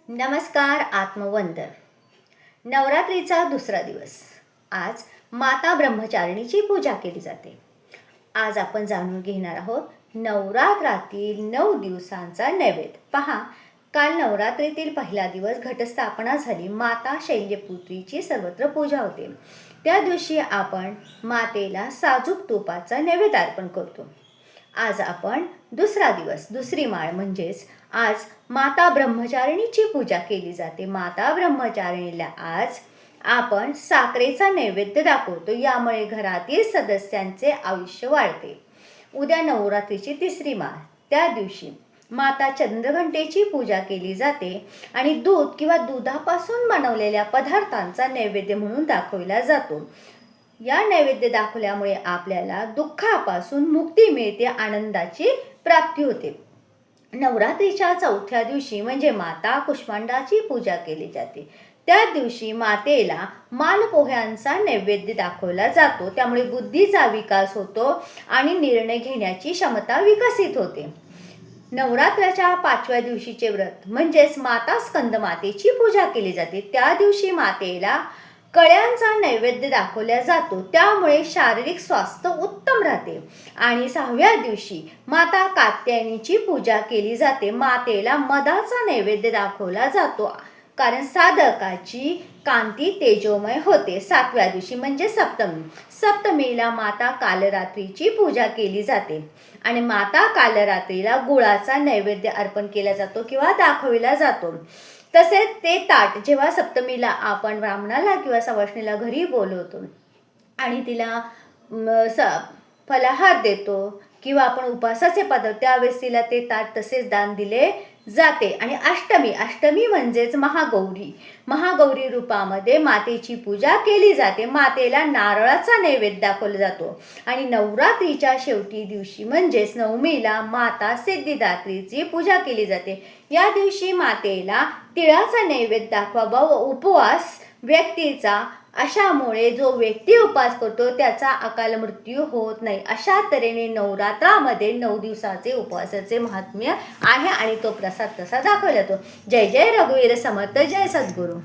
नमस्कार आत्मवंदन. नवरात्रीचा दुसरा दिवस. आज माता ब्रह्मचारिणीची पूजा केली जाते. आज आपण जाणून घेणार आहोत नवरात्रातील 9 दिवसांचा नैवेद्य. पहा, काल नवरात्रीतील पहिला दिवस घटस्थापना झाली. माता शैल्यपुत्रीची सर्वत्र पूजा होते. त्या दिवशी आपण मातेला साजूक तुपाचा नैवेद्य अर्पण करतो. आज आपण दुसरा दिवस, दुसरी माळ म्हणजेच आज माता ब्रह्मचारिणीची पूजा केली जाते. माता ब्रह्मचारिणीला आज आपण साखरेचा नैवेद्य दाखवतो. यामुळे घरातील सदस्यांचे आयुष्य वाढते. उद्या नवरात्रीची तिसरी माळ. त्या दिवशी माता चंद्रघंटेची पूजा केली जाते आणि दूध किंवा दुधापासून बनवलेल्या पदार्थांचा नैवेद्य म्हणून दाखवला जातो. या नैवेद्य दाखवल्यामुळे आपल्याला दुःखापासून मुक्ती मिळते, आनंदाची प्राप्ती होते. नवरात्रीच्या चौथ्या दिवशी म्हणजे माता कुष्मांडाची पूजा केली जाते. त्या दिवशी मातेला मालपोह्यांचा नैवेद्य दाखवला जातो. त्यामुळे बुद्धीचा विकास होतो आणि निर्णय घेण्याची क्षमता विकसित होते. नवरात्राच्या 5व्या दिवशीचे व्रत म्हणजेच माता स्कंदमातेची पूजा केली जाते. त्या दिवशी मातेला कळ्यांचा नैवेद्य दाखवला जातो. त्यामुळे शारीरिक स्वास्थ्य उत्तम राहते. आणि 6व्या दिवशी माता कात्यायनीची पूजा केली जाते. मातेला मधाचा नैवेद्य दाखवला जातो, कारण साधकाची कांती तेजोमय होते. 7व्या दिवशी म्हणजे सप्तमीला माता कालरात्रीची पूजा केली जाते आणि माता कालरात्रीला गुळाचा नैवेद्य अर्पण केला जातो किंवा दाखविला जातो. तसेच ते ताट जेव्हा सप्तमीला आपण ब्राह्मणाला किंवा सवाष्णीला घरी बोलवतो आणि तिला फलाहार देतो किंवा आपण उपासाचे पदार्थ, त्यावेळेस तिला ते ताट तसेच दान दिले जाते. आणि अष्टमी म्हणजेच महागौरी रूपामध्ये मातेची पूजा केली जाते. मातेला नारळाचा नैवेद्य दाखवला जातो. आणि नवरात्रीच्या शेवटी दिवशी म्हणजेच नवमीला माता सिद्धिदात्रीची पूजा केली जाते. या दिवशी मातेला तिळाचा नैवेद्य दाखवावा व उपवास व्यक्तीचा, अशामुळे जो व्यक्ती उपवास करतो त्याचा अकाल मृत्यू होत नाही. अशा तऱ्हेने नवरात्रामध्ये 9 दिवसाचे उपवासाचे महात्म्य आहे आणि तो प्रसाद तसा दाखवला जातो. जय जय रघुवीर समर्थ, जय सद्गुरू.